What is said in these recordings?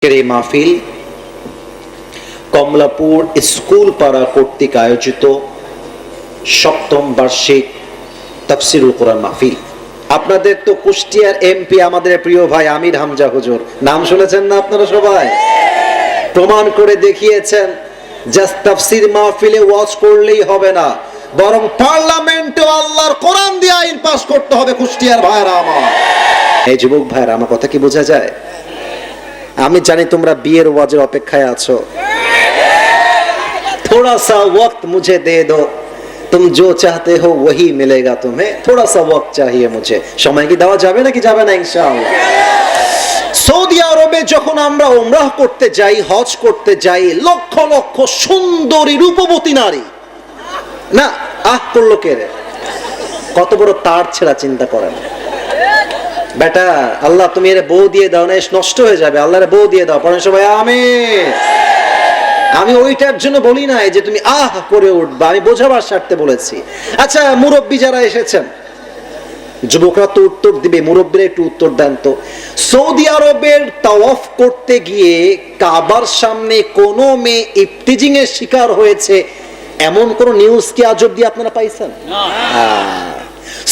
এই মাহফিল কমলাপুর স্কুল পাড়া কর্তৃক আয়োজিত সপ্তম বার্ষিক তাফসিরুল কোরআন মাহফিল। আপনাদের তো কুষ্টিয়ার এমপি আমাদের প্রিয় ভাই আমির হামজা হুজুর, নাম শুনেছেন না আপনারা সবাই? প্রমাণ করে দেখিয়েছেন জাস্ট তাফসির মাহফিলে ওয়াজ করলেই হবে না, বরং পার্লামেন্টে আল্লাহর কোরআন দিয়ে আইন পাস করতে হবে। কুষ্টিয়ার ভাইরা আমার, এই যুবক ভাইরা, আমার কথা কি বোঝা যায়? আমি জানি তোমরা বিয়ের ওয়াজের অপেক্ষায় আছো। थोड़ा सा वक्त मुझे दे दो, तुम जो चाहते हो वही मिलेगा तुम्हें, थोड़ा सा वक्त चाहिए मुझे। সময় কি দেওয়া যাবে নাকি যাবে না? ইনশাআল্লাহ। সৌদি আরবে যখন আমরা উমরাহ করতে যাই, হজ করতে যাই, লক্ষ লক্ষ সুন্দরী রূপবতী নারী, না করলো কে রে, কত বড় তার ছেড়া চিন্তা করেন। বেটা আল্লাহ তুমি এর বউ দিয়ে দাও না, নষ্ট হয়ে যাবে, আল্লাহর বউ দিয়ে দাও। পড়েন সবাই আমিন। আমি ওইটার জন্য বলি নাই যে তুমি করে উঠবা, আমি বোঝাবার স্বার্থে বলেছি। আচ্ছা, মুরব্বী যারা এসেছেন, যুবকরা তো উত্তর দিবে, মুরব্বীরা একটু উত্তর দেন তো। সৌদি আরবের তাওয়াফ করতে গিয়ে কাবার সামনে কোন মেয়ে ইফতিজিং এর শিকার হয়েছে এমন কোন নিউজ কি আজ অব্দি আপনারা পাইছেন?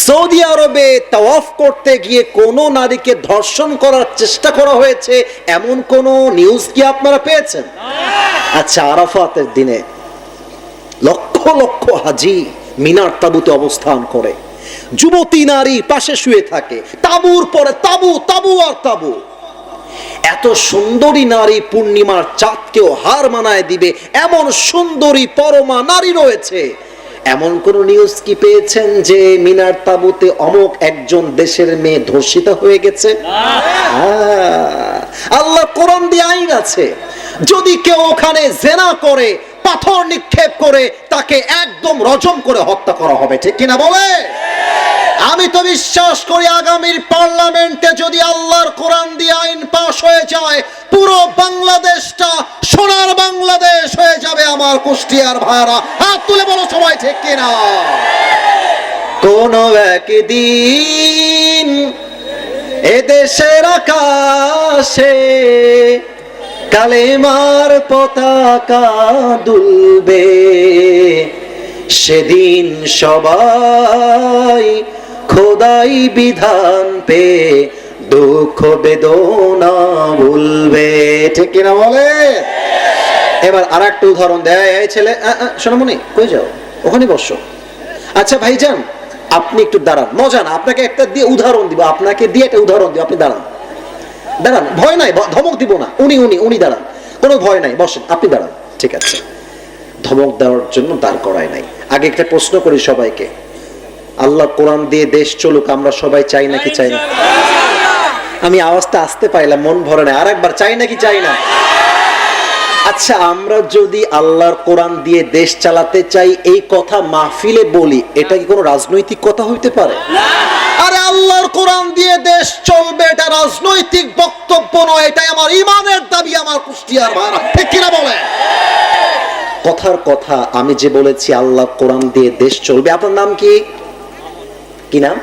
সৌদি আরবে তাওয়াফ করতে গিয়ে কোন নারীকে ধর্ষণ করার চেষ্টা করা হয়েছে এমন কোন নিউজ কি আপনারা পেয়েছেন? আচ্ছা, আরাফাতের দিনে লক্ষ লক্ষ হাজি মিনার তাবুতে অবস্থান করে, যুবতী নারী পাশে শুয়ে থাকে, তাবুর পরে তাবু, তাবু আর তাবু। এত সুন্দরী নারী পূর্ণিমার চাঁদকেও হার মানায় দিবে এমন সুন্দরী পরমা নারী রয়েছে। এমন কোন নিউজ কি পেয়েছেন যে মিনার তাবুতে অমুক একজন দেশের মেয়ে ধর্ষিতা হয়ে গেছে? আল্লাহ কোরআন দিয়ে আইন আছে, যদি কেউ ওখানে জেনা করে, পাথর নিক্ষেপ করে, তাকে একদম রজম করে হত্যা করা হবে। ঠিক কিনা বলে? আমি তো বিশ্বাস করি আগামীর পার্লামেন্টে যদি আল্লাহর কোরআন দিয়ে আইন পাশ হয়ে যায়, পুরো বাংলাদেশটা সোনার বাংলাদেশ হয়ে যাবে। আমার কুষ্টিয়ার ভাইরা হাত তুলে বলো সবাই, ঠিক কিনা? কোন একদিন এদেশের আকাশে কালেমার পতাকা দুলবে, সেদিন সবাই খোদাই বিধান পে দুঃখ বেদনা ভুলবে। ঠিক কিনা বলে? এবার আর একটা উদাহরণ দেয়। এই ছেলে, সোনামণি কই যাও? ওখানে বসো। আচ্ছা ভাইজান, আপনি একটু দাঁড়ান, মজা না, আপনাকে একটা দিয়ে উদাহরণ দিব, আপনাকে দিয়ে একটা উদাহরণ দিব, আপনি দাঁড়ান, দাঁড়ান, ভয় নাই, ধমক দিব না, উনি দাঁড়ান, কোনো ভয় নাই, বসেন, আপনি দাঁড়ান। ঠিক আছে, ধমক দেওয়ার জন্য দাঁড় করায় নাই। আগে একটা প্রশ্ন করি সবাইকে, আল্লাহ কোরআন দিয়ে দেশ চলুক আমরা সবাই চাই নাকি চাই না? আমি আওয়াজটা আসতে পাইলাম, মন ভরে না, আর একবার চাই নাকি চাই না? আচ্ছা, আমরা যদি আল্লাহর কোরআন দিয়ে দেশ চালাতে চাই এই কথা মাহফিলে বলি, এটা কি কোনো রাজনৈতিক কথা হইতে পারে? আরে আল্লাহর কোরআন দিয়ে দেশ চলবে, এটা রাজনৈতিক বক্তব্য নয়, এটাই আমার ঈমানের দাবি। আমার কুষ্টিয়ার ভাইরা ঠিক কিনা বলে? কথার কথা, আমি যে বলেছি আল্লাহ কোরআন দিয়ে দেশ চলবে। আপনার নাম কি? কি নাম?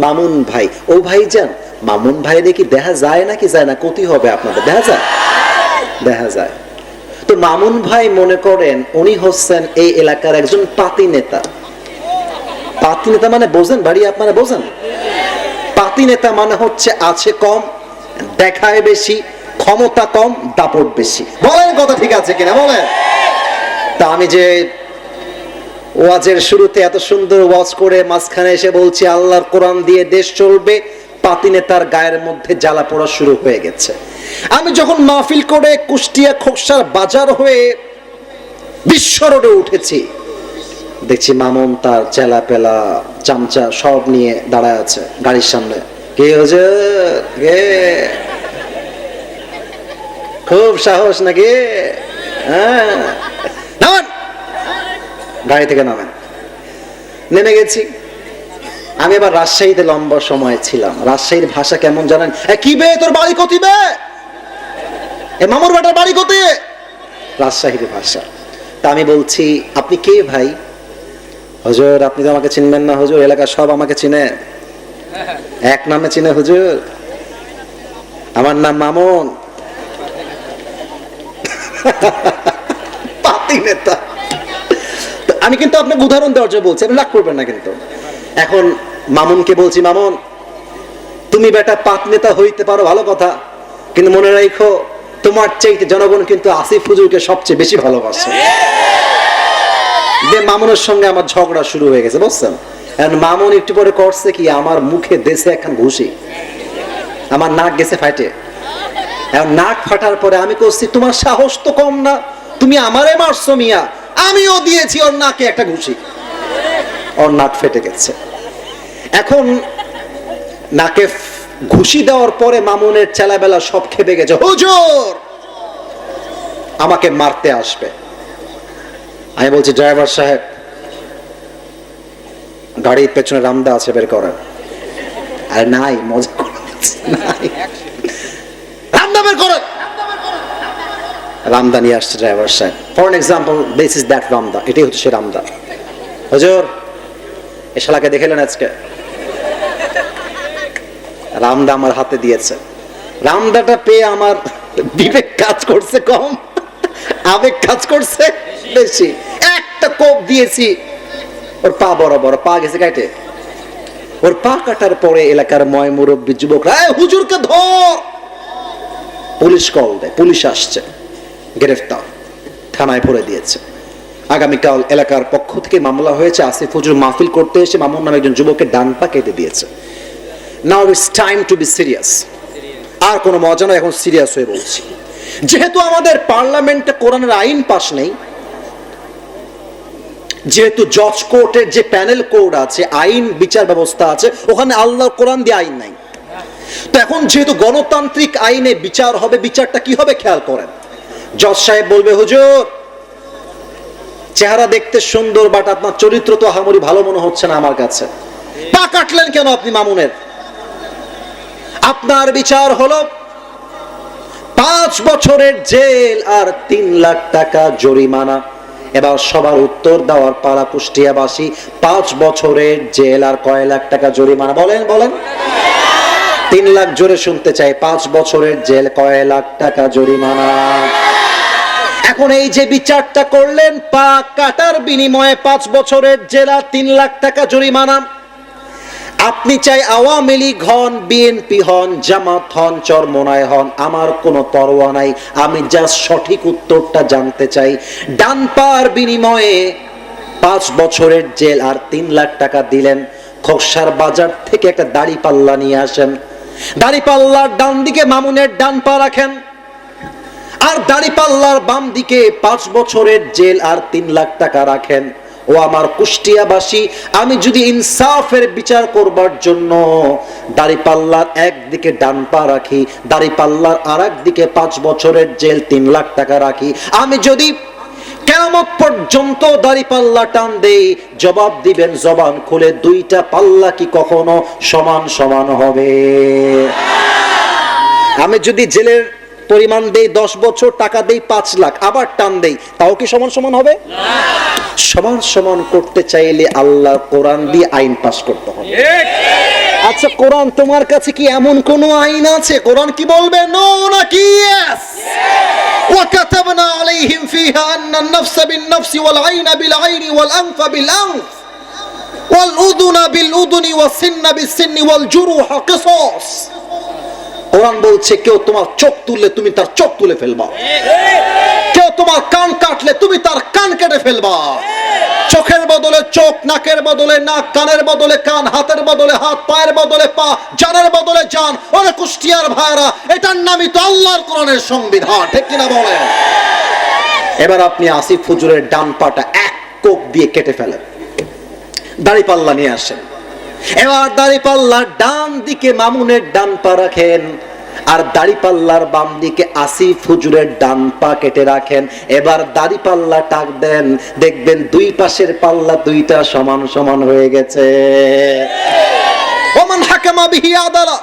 মামুন ভাই। ও ভাই যান, মামুন ভাই দেখি দেখা যায় নাকি যায় না? কতি হবে আপনাদের? দেখা যায়, দেখা যায়। তো মামুন ভাই মনে করেন উনি হচ্ছেন এই এলাকার একজন পাতি নেতা। পাতি নেতা মানে বোঝেন বাড়ি? আপনারা বোঝেন? পাতি নেতা মানে হচ্ছে আছে কম, দেখায় বেশি, ক্ষমতা কম, দাপট বেশি। বলেন কথা ঠিক আছে কিনা বলেন? তা আমি যে ওয়াজের শুরুতে এত সুন্দর ওয়াজ করে মাঝখানে এসে বলছি আল্লাহর কোরআন দিয়ে দেশ চলবে, পাতি নেতার গায়ের মধ্যে জ্বালা পোড়া শুরু হয়ে গেছে। আমি যখন মাহফিল করে কুষ্টিয়া খোকসার বাজার হয়ে বিশ্ব রোডে উঠেছি, দেখছি মামুন তার চেলা পেলা চামচা সব নিয়ে দাঁড়ায় আছে গাড়ির সামনে। কে হুজুর? খুব সাহস নাকি? হ্যাঁ, নামেন, গাড়ি থেকে নামেন। নেমে গেছি। আমি এবার রাজশাহীতে লম্বা সময় ছিলাম। রাজশাহীর ভাষা কেমন জানেন? কি বে তোর বাড়ি কতি বে? এ মামুর বেটার বাড়ি কতি? রাজশাহীর ভাষা। তা আমি বলছি আপনি কে ভাই? হুজুর আপনি তো আমাকে চিনবেন না হুজুর, এলাকার সব আমাকে চিনে, এক নামে চিনে হুজুর, আমার নাম মামুন। পাতি নেতা। আমি কিন্তু আপনাকে উদাহরণ দেওয়ার জন্য বলছি, আপনি রাগ করবেন না কিন্তু। এখন মামুনকে বলছি, মামুন তুমি বেটা পাত নেতা হইতে পারো, ভালো কথা, কিন্তু মনে রাখো তোমার চাইতে জনগণ কিন্তু আসিফ হুজুরকে সবচেয়ে বেশি ভালোবাসে। মামুনের সঙ্গে আমার ঝগড়া শুরু হয়ে গেছে, বুঝছেন? মামুন একটু পরে করছে কি, আমার মুখে দেশে একখান ঘুষি, আমার নাক গেছে ফাটে। এখন নাক ফাটার পরে আমি করছি, তোমার সাহস তো কম না, তুমি আমারে মারছো মিয়া। আমিও দিয়েছি ওর নাকে একটা ঘুষি, ওর নাক ফেটে গেছে। এখন নাকে ঘুষি দেওয়ার পরে মামুনের চেলাবেলা সব খেপে গেছে, হুজুর আমাকে মারতে আসবে। আমি বলছি, ড্রাইভার সাহেব গাড়ির পেছনে রামদা আছে, বের করেন। আরে নাই, মজা করছি, নাই, রামদা বের করেন। রামদা নিয়ে আসছে ড্রাইভার সাহেব। For an example, this is that Ramda, এটাই হচ্ছে সে রামদা। হুজুর এ শালাকে দেখলেন আজকে? রামদা আমার হাতে দিয়েছে। রামদাটা পেয়ে আমার বিবেক কাজ করছে কম, আবেগ কাজ করছে বেশি। একটা কোপ দিয়েছি, ওর পা বড় বড় পা গেছে কাটে। ওর পা কাটার পরে এলাকার ময় মুরব্বী যুবকরা হুজুরকে ধর, পুলিশ কল দেয়, পুলিশ আসছে, গ্রেফতার, থানায় ভরে দিয়েছে। আগামীকাল এলাকার পক্ষ থেকে মামলা হয়েছে, আসিফ হুজুর মাহফিল করতে এসে মামুন নামে একজন যুবকের ডান পা কেটে দিয়েছে। Now it's time to be serious. আর কোনো মজা নয়, এখন সিরিয়াস হয়ে বলছি। যেহেতু আমাদের পার্লামেন্টে কোরআনের আইন পাস নেই, যেহেতু জজ কোর্টের যে প্যানেল কোড আছে, আইন বিচার ব্যবস্থা আছে, ওখানে আল্লাহর কোরআন দিয়ে আইন নাই। তো এখন যেহেতু গণতান্ত্রিক আইনে বিচার হবে, বিচারটা কি হবে খেয়াল করেন। জজ সাহেব বলবে, হুজুর চেহারা দেখতে সুন্দর, বাট আপনার চরিত্র তো আহামরি ভালো মনে হচ্ছে না আমার কাছে। পা কাটলেন কেন আপনি মামুনের? আপনার বিচার হলো 5 বছরের জেল আর 3 লাখ টাকা জরিমানা। এবার সবার উত্তর দেওয়ার পালা কুষ্টিয়াবাসী। 5 বছরের জেল আর কয় লাখ টাকা জরিমানা? বলেন বলেন। 3 লাখ জোরে শুনতে চাই। 5 বছরের জেল, কয় লাখ টাকা জরিমানা। এখন এই যে বিচারটা করলেন, পা কাটার বিনিময়ে 5 বছরের জেল আর 3 লাখ টাকা জরিমানা। আপনি চাই আওয়ামী লীগ হন, বিএনপি হন, জামাত হন, চরমোনাই হন, আমার কোনো পরোয়া নাই। আমি জাস্ট সঠিক উত্তরটা জানতে চাই। ডান পার বিনিময়ে 5 বছরের জেল আর 3 লাখ টাকা দিলেন। খোকসার বাজার থেকে একটা দাড়ি পাল্লা নিয়ে আসেন, দাড়ি পাল্লার ডান দিকে মামুনের ডান পা রাখেন, আর দাড়ি পাল্লার বাম দিকে 5 বছরের জেল আর 3 লাখ টাকা রাখেন। ও আমার কুষ্টিয়াবাসী, আমি যদি ইনসাফের বিচার করবার জন্য দাড়িপাল্লার একদিকে ডান পা রাখি, দাড়িপাল্লার আর একদিকে 5 বছরের জেল 3 লাখ টাকা রাখি, আমি যদি কিয়ামত পর্যন্ত দাড়িপাল্লা টান দেই, জবাব দিবেন জবান খুলে, দুইটা পাল্লা কি কখনো সমান সমান হবে? আমি যদি জেলের পরিমাণ দেই 10 বছর, টাকা দেই 5 লাখ, আবার টান দেই, তাও কি সমান সমান হবে? সমান সমান করতে চাইলে আল্লাহ কোরআন দিয়ে আইন পাস করতে হবে। আচ্ছা, কোরআন তোমার কাছে কি এমন কোন আইন আছে? কোরআন কি বলবে নো নাকি ইয়েস? ওয়া কাতাবনা আলাইহিম ফিহা আন্না আন-নাফস বিন-নাফস ওয়াল আইনা বিল-আইনি ওয়াল আনফা বিল-আনফ ওয়াল উযুনা বিল-উযুনি ওয়াস-সিন্না বিস-সিন্নি ওয়াল জুরুহা কিসাস। কোরআন বলছে, কেউ তোমার চোখ তুললে তুমি তার চোখ তুলে ফেলবা, কেউ তোমার কান কাটলে তুমি তার কান কেটে ফেলবা। চোখের বদলে চোখ, নাকের বদলে নাক, কানের বদলে কান, হাতের বদলে হাত, পায়ের বদলে পা, জানের বদলে জান। ওরে কুষ্টিয়ার ভাইরা, এটার নামই তো আল্লাহর কোরআনের সংবিধান, ঠিক কিনা বলেন? এবার আপনি আসিফ হুজুরের ডান পাটা এক কোপ দিয়ে কেটে ফেলেন, দাড়িপাল্লা নিয়ে আসেন। এবার দাড়িপাল্লার ডান দিকে মামুনের ডান পা রাখেন, আর দাড়িপাল্লার বাম দিকে আসিফ হুজুরের ডান পা কেটে রাখেন। এবার দাড়িপাল্লা টাক দেন, দেখবেন দুই পাশের পাল্লা দুইটা সমান সমান হয়ে গেছে। ওমান হাকামা বিহি আদালা।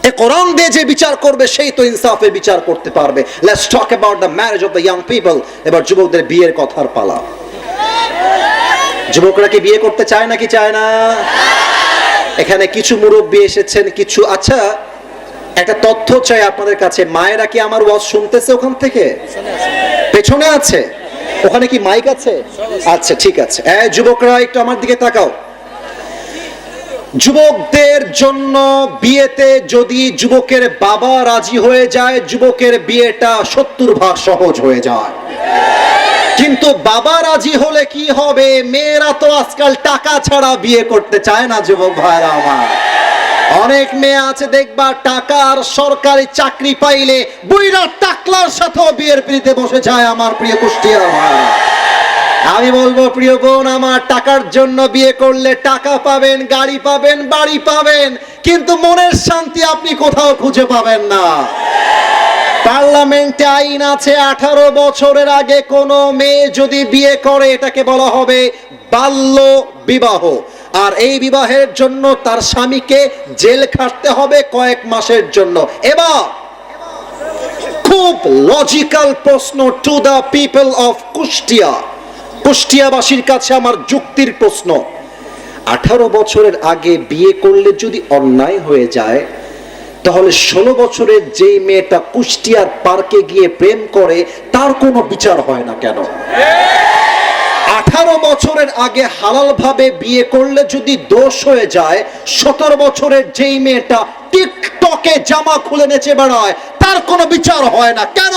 এ কোরআন দিয়ে যে বিচার করবে সেই তো ইনসাফের বিচার করতে পারবে। Let's talk about the marriage of the young people. এবার যুবকদের বিয়ের কথার পালা। যুবকরা কি বিয়ে করতে চায় নাকি চায় না? এখানে কিছু মুরব্বী এসেছেন, কিছু। আচ্ছা, একটা তথ্য চাই আপনাদের কাছে, মায়েরা কি আমার ওয়াজ শুনতেছে ওখান থেকে? পেছনে আছে? ওখানে কি মাইক আছে? আচ্ছা ঠিক আছে। যুবকরা একটু আমার দিকে তাকাও। যুবকদের জন্য বিয়েতে যদি যুবকের বাবা রাজি হয়ে যায়, যুবকের বিয়েটা 70 ভাগ সহজ হয়ে যায়। কিন্তু বাবা রাজি হলে কি হবে? মেয়েরা তো আজকাল টাকা ছাড়া বিয়ে করতে চায় না যুবক ভাইরা আমার। অনেক মেয়ে আছে দেখবা টাকা আর সরকারি চাকরি পাইলে বুইরা টাকলার সাথেও বিয়ের পিড়িতে বসে যায়। আমার প্রিয় কুষ্টিয়ার ভাই, আমি বলবো প্রিয় বোন আমার, টাকার জন্য বিয়ে করলে টাকা পাবেন, গাড়ি পাবেন, বাড়ি পাবেন, কিন্তু মনের শান্তি আপনি কোথাও খুঁজে পাবেন না। পার্লামেন্টে আইন আছে 18 বছরের আগে কোনো মেয়ে যদি বিয়ে করে এটাকে বলা হবে বাল্য বিবাহ, আর এই বিবাহের জন্য তার স্বামীকে জেল খাটতে হবে কয়েক মাসের জন্য। এবার খুব লজিক্যাল প্রশ্ন to the people of Kushtia, কুষ্টিয়াবাসীর কাছে আমার যুক্তির প্রশ্ন, 18 বছরের আগে বিয়ে করলে যদি অন্যায় হয়ে যায়, তাহলে 16 বছরের যে মেয়েটা কুষ্টিয়ার পার্কে গিয়ে প্রেম করে তার কোনো বিচার হয় না কেন? 18 বছরের আগে হালাল ভাবে বিয়ে করলে যদি দোষ হয়ে যায়, 17 বছরের যেই মেয়েটা টিকটকে জামা খুলে নেচে বেড়ায় তার কোনো বিচার হয় না কেন?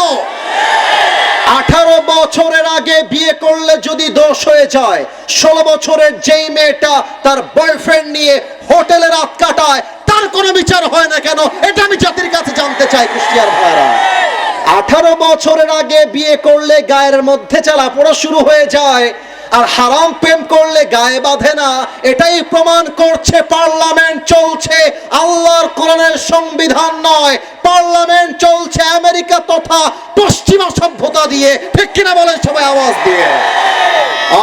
18 বছরের আগে বিয়ে করলে যদি দোষ হয়ে যায়, 16 বছরের যেই মেয়েটা তার বয়ফ্রেন্ড নিয়ে হোটেলে রাত কাটায় তার কোনো বিচার হয় না কেন? এটা আমি জাতির কাছে জানতে চাই কুষ্টিয়ার ভাইরা। 18 বছরের আগে বিয়ে করলে গায়ের মধ্যে চালাপোড়া শুরু হয়ে যায়, আর হারাম প্রেম করলে গায়ে বাঁধে না। এটাই প্রমাণ করছে পার্লামেন্ট চলছে আল্লাহর কোরআনের সংবিধান নয়, পার্লামেন্ট চলছে আমেরিকা তথা পশ্চিমা সভ্যতা দিয়ে। ঠিক কিনা বলেন সবাই আওয়াজ দিয়ে?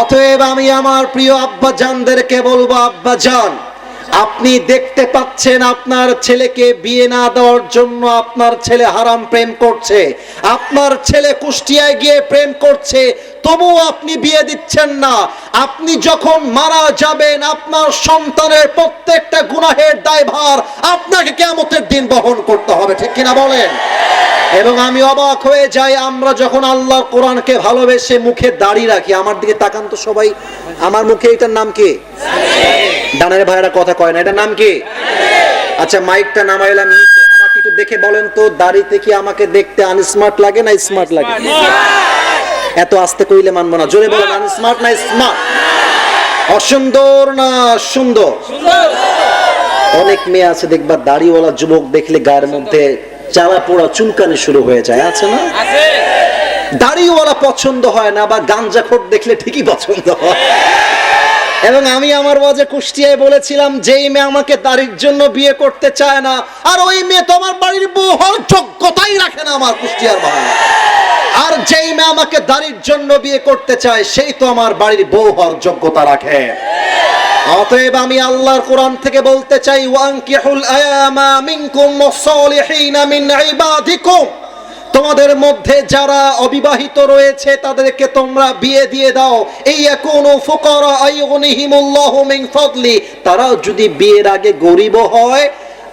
অতএব আমি আমার প্রিয় আব্বা জানদেরকে বলবো, আব্বা জান, আপনি দেখতে পাচ্ছেন আপনার ছেলেকে বিয়ে না দেওয়ার জন্য আপনার ছেলে হারাম প্রেম করছে, আপনার ছেলে কুষ্টিয়ায় গিয়ে প্রেম করছে, তবুও আপনি বিয়ে দিচ্ছেন না। আপনি যখন মারা যাবেন আপনার সন্তানের প্রত্যেকটা গুনাহের দায়ভার আপনাকে কিয়ামতের দিন বহন করতে হবে। ঠিক কিনা বলেন? এবং আমি অবাক হয়ে যাই, আমরা যখন আল্লাহর কোরআনকে ভালোবেসে মুখে দাড়ি রাখি, আমার দিকে তাকান তো সবাই, আমার মুখে এটার নাম কি? ডানের ভাইরা কথা কয় না, এটার নাম কি? আচ্ছা মাইকটা নামাইলাম নিচে, আমাকে একটু দেখে বলেন তো দাড়িতে কি আমাকে দেখতে আনস্মার্ট লাগে না স্মার্ট লাগে? এত আস্তে কইলে মানবো না, জোরে বলেন, আনস্মার্ট না স্মার্ট? অসুন্দর না সুন্দর? অনেক মেয়ে আছে দেখবা দাড়িওয়ালা যুবক দেখলে গায়ের মধ্যে চালা পোড়া চুলকানি শুরু হয়ে যায়, আছে না? দাড়িওয়ালা পছন্দ হয় না, বা গাঞ্জাখোর দেখলে ঠিকই পছন্দ হয়। এবং আমি আমার ওয়াজে কুষ্টিয়ায় বলেছিলাম, যেই মেয়ে আমাকে দাড়ির জন্য বিয়ে করতে চায় না, আর ওই মেয়ে তো আমার বাড়ির বউ হওয়ার যোগ্যতাই রাখে না আমার কুষ্টিয়ার ভাই। আর যেই মেয়ে আমাকে দাড়ির জন্য বিয়ে করতে চায় সেই তো আমার বাড়ির বউ হওয়ার যোগ্যতা রাখে। অতএব আমি আল্লাহর কোরআন থেকে বলতে চাই, ওয়ানকিহুল আয়ামা মিনকুম ওয়াস-সালিহিনা মিন ইবাদিকুম, তোমাদের মধ্যে যারা অবিবাহিত রয়েছে তাদেরকে তোমরা বিয়ে দিয়ে দাও। এই ইয়াকুনু ফুকারা আইয়ুনিহিমুল্লাহু মিন ফাদলি, তারা যদি বিয়ের আগে গরিব হয়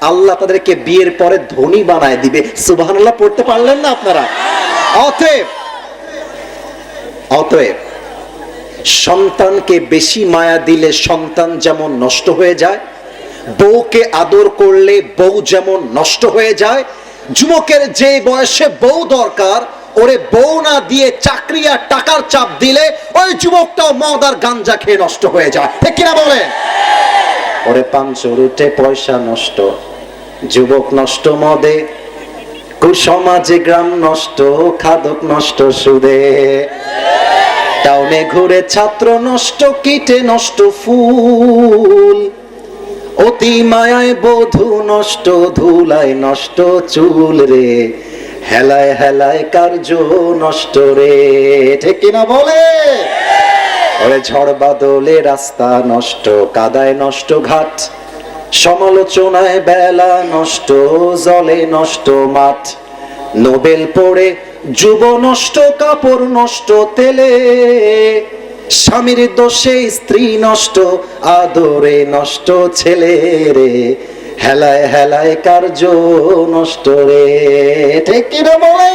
আল্লাহ তাদেরকে বিয়ের পরে ধনী বানায় দিবে। সুবহানাল্লাহ পড়তে পারলেন না আপনারা? অতএব সন্তানকে বেশি মায়া দিলে সন্তান যেমন নষ্ট হয়ে যায়, বউকে আদর করলে বউ যেমন নষ্ট হয়ে যায়, যুবকের যে বয়সে বউ দরকার ওরে বউ না দিয়ে চাকরি আর টাকার চাপ দিলে ওই যুবকটাও মদ আর গাঞ্জা খেয়ে নষ্ট হয়ে যায়। ঠিক কিনা বলেন? ওরে পাঞ্চর উঠে পয়সা নষ্ট, যুবক নষ্ট মদে, কুসমাজে গ্রাম নষ্ট, খাদক নষ্ট সুদে, টাউনে ঘুরে ছাত্র নষ্ট, কীটে নষ্ট ফুল, অতি মায়ায় বধূ নষ্ট, ধুলায় নষ্ট চুল রে, হেলায় হেলায় কার্য নষ্ট রে। ঠিক কিনা বলে? ওরে ঝড় বাদলে রাস্তা নষ্ট, কাদায় নষ্ট ঘাট, সমালোচনায় বেলা নষ্ট, জলে নষ্ট মাঠ, নোবেল পড়ে যুব নষ্ট, কাপড় নষ্ট তেলে, স্বামীর দোষে স্ত্রী নষ্ট, আদরে নষ্ট ছেলে রে, হেলায় হেলায় কার্য নষ্ট রে, ঠিক কিনা বলে?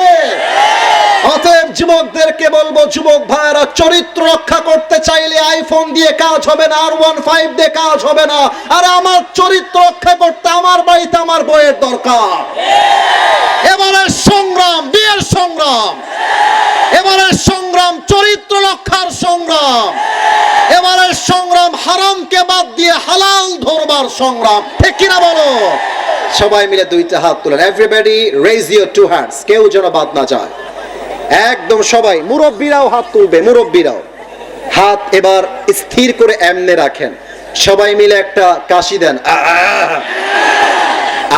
অতএব যুবকদেরকে বলবো, যুবক ভাইরা, চরিত্র রক্ষা করতে চাইলে আইফোন দিয়ে কাজ হবে না, R15 দিয়ে কাজ হবে না। আর আমার চরিত্র রক্ষা করতে আমার বাড়িতে আমার বইয়ের দরকার। এবারের সংগ্রাম বিয়ের সংগ্রাম, এবারের সংগ্রাম চরিত্র রক্ষার সংগ্রাম, এবারের সংগ্রাম হারামকে বাদ দিয়ে হালাল ধরবার সংগ্রাম, ঠিক কিনা বলো? সবাই মিলে দুইটা হাত তুলেন। Everybody raise your two hands, কেউ যেন বাদ না যায়। একদম সবাই, মুরব্বীরাও হাত তুলবে, মুরব্বীরাও হাত এবার স্থির করে এমনে রাখেন। সবাই মিলে একটা কাশি দেন।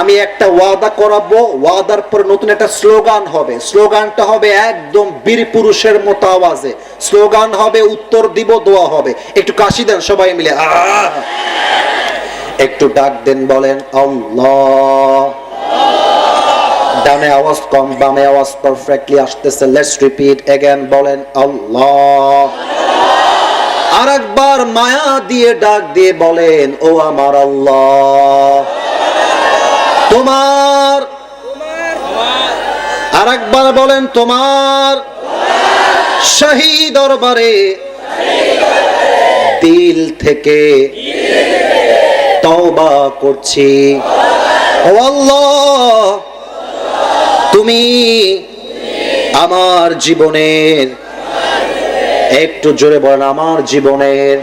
আমি একটা ওয়াদা করাবো, ওয়াদার পর নতুন একটা স্লোগান হবে। স্লোগানটা হবে একদম বীর পুরুষের মতো আওয়াজে। স্লোগান হবে উত্তর দিব, দোয়া হবে। একটু কাশি দেন সবাই মিলে। একটু ডাক দেন, বলেন আল্লাহ। ডানে আওয়াজ কম, বামে আওয়াজ পারফেক্টলি আসতেছে। লেটস রিপিট अगेन, বলেন আল্লাহ। আরেকবার মায়া দিয়ে ডাক দিয়ে বলেন, ও আমার আল্লাহ, তোমার। আরেকবার বলেন, তোমার শাহী দরবারে দিল থেকে তওবা করছি। ও আল্লাহ, তুমি আমার জীবনের, একটু জোরে বলেন, আমার জীবনের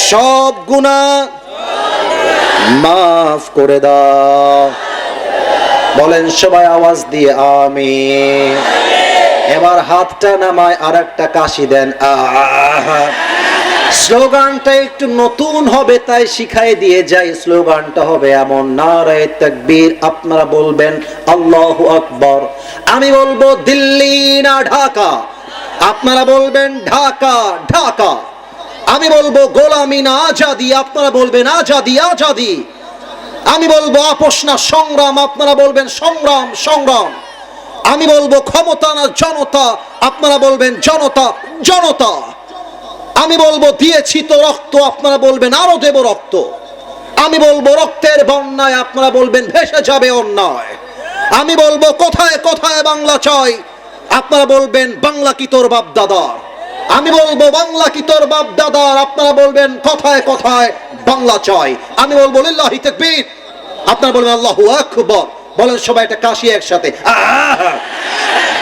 সব গুনাহ মাফ করে দাও। বলেন সবাই আওয়াজ দিয়ে আমিন। এবার হাতটা নামায় আর একটা কাশি দেন। স্লোগানটা একটু নতুন হবে তাই শিখাই দিয়ে যাই। স্লোগানটা হবে এমন, নারায়ে তাকবীর, আপনারা বলবেন আল্লাহু আকবার। আমি বলবো দিল্লি না ঢাকা, আপনারা বলবেন ঢাকা ঢাকা। আমি বলবো গোলামি না আজাদি, আপনারা বলবেন আজাদি আজাদি। আমি বলবো আপোষ না সংগ্রাম, আপনারা বলবেন সংগ্রাম সংগ্রাম। আমি বলবো ক্ষমতা না জনতা, আপনারা বলবেন জনতা জনতা। আমি বলবো দিয়েছি তো রক্ত, আপনারা বলবেন আরো দেব রক্ত। আমি বলবো রক্তের বন্যায়, আপনারা বলবেন ভেসে যাবে অন্যায়। আমি বলবো কোথায় কোথায় বাংলা চাই, আপনারা বলবেন বাংলা কি তোর বাপ দাদার। আমি বলবো বাংলা কি তোর বাপ দাদার, আপনারা বলবেন কথায় কথায় বাংলা চাই। আমি বলবো লিল্লাহি তাকবীর, আপনারা বলবেন আল্লাহু আকবার। বলেন সবাই একটা কাশি একসাথে।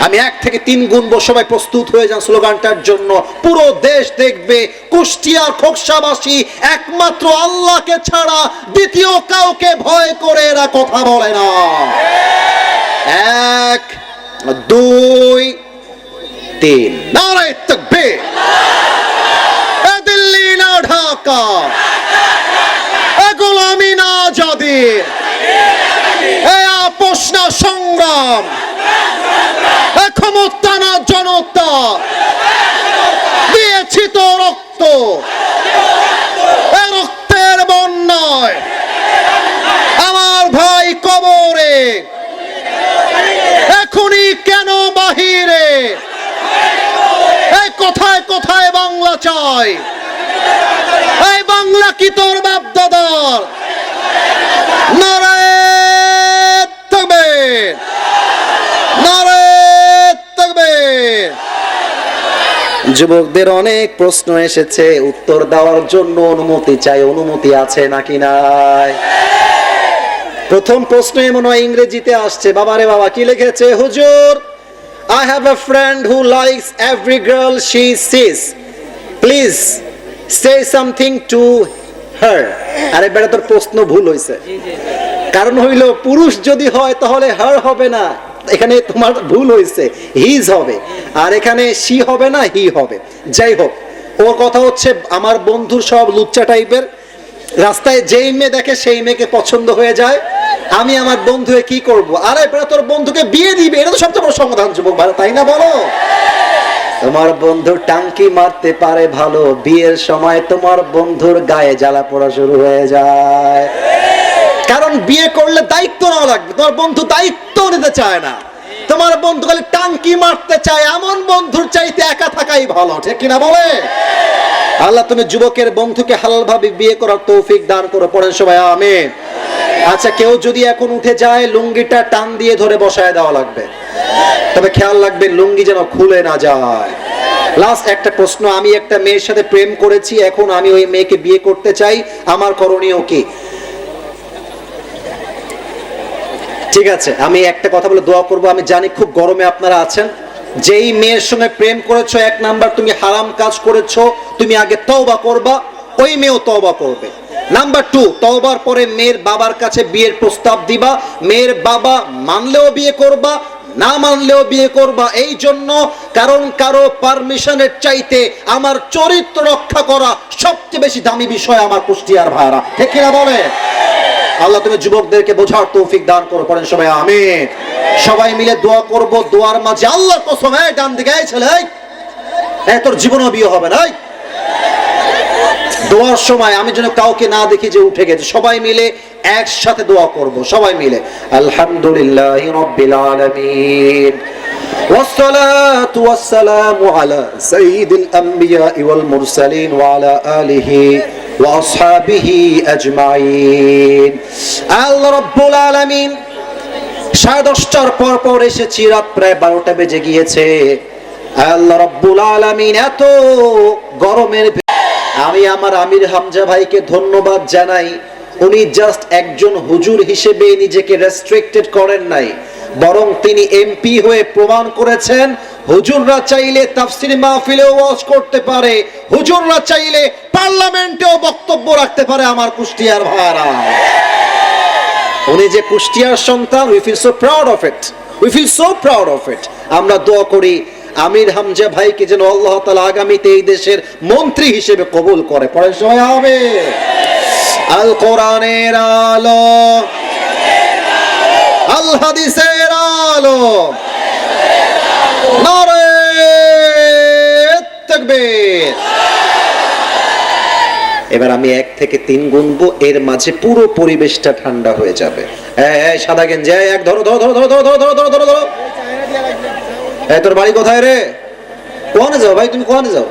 আমি 1 থেকে 3 গুনবো, সবাই প্রস্তুত হয়ে যান স্লোগানটার জন্য। পুরো দেশ দেখবে কুষ্টিয়ার খোকসাবাসী একমাত্র আল্লাহকে ছাড়া দ্বিতীয় কাউকে ভয় করে এরা কথা বলে না। 1 2 3, নারায়ে তাকবীর। দিল্লি না ঢাকা, গোলামি না আজাদি, আপোষ না সংগ্রাম, ক্ষমতা না জনতা, দিয়েছি তো রক্ত, রক্তের বন্যায় আমার ভাই কবরে, এখনই কেন বাহিরে, এই কোথায় কোথায় বাংলা চাই, এই বাংলা কি তোর বাপ দাদার। নারায়ে তাকবীর, নারায়ে তাকবীর। যুবকদের অনেক প্রশ্ন এসেছে, উত্তর দেওয়ার জন্য অনুমতি চাই। অনুমতি আছে নাকি নাই? প্রথম প্রশ্ন এমন হয় ইংরেজিতে আসছে। বাবারে বাবা, কি লিখেছে? হুজুর, I have a friend who likes every girl she sees. Please say something to her. আরে বেটা, তোর প্রশ্ন ভুল হইছে। কারণ হইল পুরুষ যদি হয় তাহলে হার হবে না, এখানে তোমার ভুল হইছে, হিজ হবে। আর এখানে শি হবে না, হি হবে। যাই হোক, ওর কথা হচ্ছে আমার বন্ধুর সব লুচ্চা টাইপের, রাস্তায় যেই মেয়ে দেখে সেই মেয়েকে পছন্দ হয়ে যায়। আমি আমার বন্ধুকে কি করব? আরে বেটা, তোর বন্ধুকে বিয়ে দিবে, এটা তো সবচেয়ে বড় সমাধান যুবক ভাই, তাই না বলো? তোমার বন্ধু টাঙ্কি মারতে পারে ভালো, বিয়ের সময় তোমার বন্ধুর গায়ে জ্বালা পোড়া শুরু হয়ে যায়। কারণ বিয়ে করলে দায়িত্ব নেওয়া লাগবে, তোমার বন্ধু দায়িত্ব নিতে চায় না। তোমার বন্ধু খালি টাঙ্কি মারতে চায়, এমন বন্ধুর চাইতে একা থাকাই ভালো, ঠিক কিনা বলে? আল্লাহ তুমি যুবকের বন্ধুকে হালাল ভাবে বিয়ে করার তৌফিক দান করো, পড়েন সবাই আমিন। আচ্ছা, কেউ যদি এখন উঠে যায় লুঙ্গিটা টান দিয়ে ধরে বসায় দেওয়া লাগবে, তবে খেয়াল রাখবে লুঙ্গি যেন খুলে না যায়। লাস্ট একটা প্রশ্ন, আমি একটা মেয়ের সাথে প্রেম করেছি, এখন আমি ওই মেয়েকে বিয়ে করতে চাই, আমার করণীয় কি? ঠিক আছে, আমি একটা কথা বলে দোয়া করব। আমি জানি খুব গরমে আপনারা আছেন। যেই মেয়ের সঙ্গে প্রেম করেছো, এক নাম্বার তুমি হারাম কাজ করেছো, তুমি আগে তওবা করবা, ওই মেয়েও তওবা করবে। নাম্বার 2, তওবার পরে মেয়ের বাবার কাছে বিয়ের প্রস্তাব দিবা, মেয়ের বাবা মানলেও বিয়ে করবা, না মানলেও বিয়ে করবা। এই জন্য, কারণ কারো পারমিশনের চাইতে আমার চরিত্র রক্ষা করা সবচেয়ে বেশি দামি বিষয় আমার কুষ্টিয়ার ভাইরা, ঠিক কিনা বলে? আল্লাহ তুমি যুবকদেরকে বোঝার তৌফিক দান করো, পড়েন সবাই আমিন। সবাই মিলে দোয়া করব, দোয়ার মাঝে আল্লাহর কসম, এই ডান দিকে এই ছেলে, এই তোর জীবনও বিয়ে হবে না। দোয়ার সময় আমি যেন কাউকে না দেখি যে উঠে গেছে, সবাই মিলে একসাথে দোয়া করব, সবাই মিলে। আলহামদুলিল্লাহি রাব্বিল আলামিন ওয়াসসালাতু ওয়াসসালামু আলা সাইয়্যিদিল আমবিয়া ওয়াল মুরসালিন ওয়া আলা আলিহি ওয়া আসহাবিহি আজমাইন। আল্লাহ রাব্বুল আলামিন 10:30টার পর এসেছি, রাত প্রায় 12টা বেজে গিয়েছে। আল্লাহ রাব্বুল আলামিন এত গরমের, আমি আমার আমির হামজা ভাইকে ধন্যবাদ জানাই। উনি জাস্ট একজন হুজুর হিসেবে নিজেকে রেস্ট্রিক্টেড করেন নাই, বরং তিনি এমপি হয়ে প্রমাণ করেছেন হুজুররা চাইলে তাফসীর মাহফিলেও ওয়াজ করতে পারে, হুজুররা চাইলে পার্লামেন্টেও বক্তব্য রাখতে পারে। আমার কুষ্টিয়ার ভাইরা, উনি যে কুষ্টিয়ার সন্তান, we feel so proud of it, we feel so proud of it. আমরা দোয়া করি আমির হামজা ভাইকে যেন আল্লাহ তাআলা আগামীতে এই দেশের মন্ত্রী হিসেবে কবুল করে, পড়েন সবাই আমিন। আল কোরআনের আলো, আল হাদিসের আলো, নারে তাকবীর। এবার আমি 1 থেকে 3 গুনবো, এর মাঝে পুরো পরিবেশটা ঠান্ডা হয়ে যাবে। এই সাদা গেঞ্জি, এক ধরো ধরো ধরো ধরো ধরো ধরো ধরো ধরো ধরো। এই তোর বাড়ি কোথায় রে? কোনে যাও ভাই, তুমি কোনে যাও?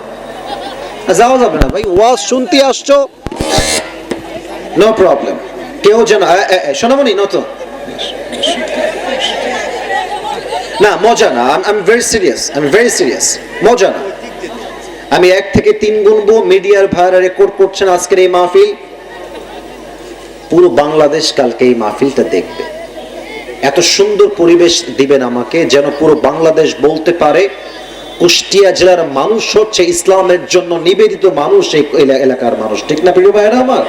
যাওয়া যাবে না ভাই, ওয়াজ শুনতে আসছো, নো প্রবলেম। কেউ যেন শোনামনি নতো না, মজা না, I am very serious, I am very serious, মজা না। আমি 1 থেকে 3 গুনবো, মিডিয়ার ভাইরা রেকর্ড করছেন আজকের এই মাহফিল, পুরো বাংলাদেশ কালকে এই মাহফিলটা দেখবে। এত সুন্দর পরিবেশ দিবেন আমাকে, যেন পুরো বাংলাদেশ বলতে পারে কুষ্টিয়া জেলার মানুষ হচ্ছে ইসলামের জন্য নিবেদিত মানুষ, এই এলাকার মানুষ, ঠিক না প্রিয় ভাইরা আমার?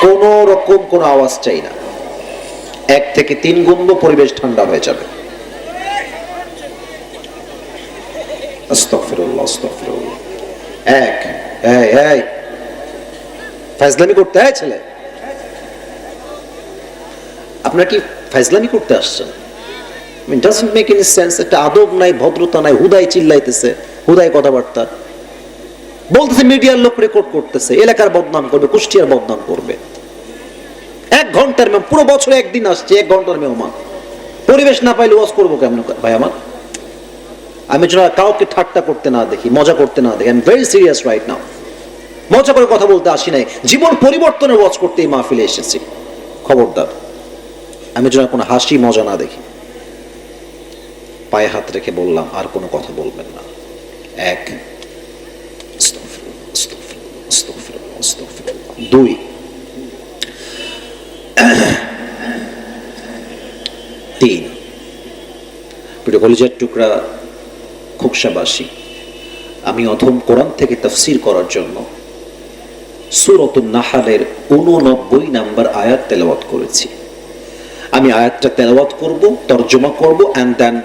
কোন রকম কোন আওয়াজ চাই না। 1 থেকে 3 গুনবো, পরিবেশ ঠান্ডা হয়ে যাবে। আস্তাগফিরুল্লাহ, আস্তাগফিরুল্লাহ। 1, এই ফাজলামি করতে হয় ছেলে, আপনারা কি ফাজলামি করতে আসছেন? It doesn't make any sense. একটা আদব নাই, ভদ্রতা নাই, হুদাই চিল্লাইতেছে, হুদাই কথাবার্তা বলতেছে, মিডিয়ার লোক রেকর্ড করতেছে, এলাকার বদনাম করবে, কুষ্টিয়ার বদনাম করবে। 1 ঘন্টার মেহমান, পুরো বছরে 1 দিন আসছে, 1 ঘন্টার মেহমান। পরিবেশ না পাইলে ওয়াজ করবো কেমন ভাই আমার? আমি যেন কাউকে ঠাট্টা করতে না দেখি, মজা করতে না দেখি। I am very serious right now. মজা করে কথা বলতে আসি নাই, জীবন পরিবর্তনের ওয়াজ করতে এই মাহফিলে এসেছি। খবরদার, আমি যেন কোনো হাসি মজা না দেখি। পায়ে হাত রেখে বললাম, আর কোনো কথা বলবেন না। 1, 2, তিন। প্রিয় কলিজার টুকরা খোকসাবাসী, আমি অধম কোরআন থেকে তাফসীর করার জন্য সূরাতুন নাহলের 89 নম্বর আয়াত তেলাওয়াত করেছি। আমি আয়াতটা তেলাওয়াত করব, তরজমা করব, এন্ড দেন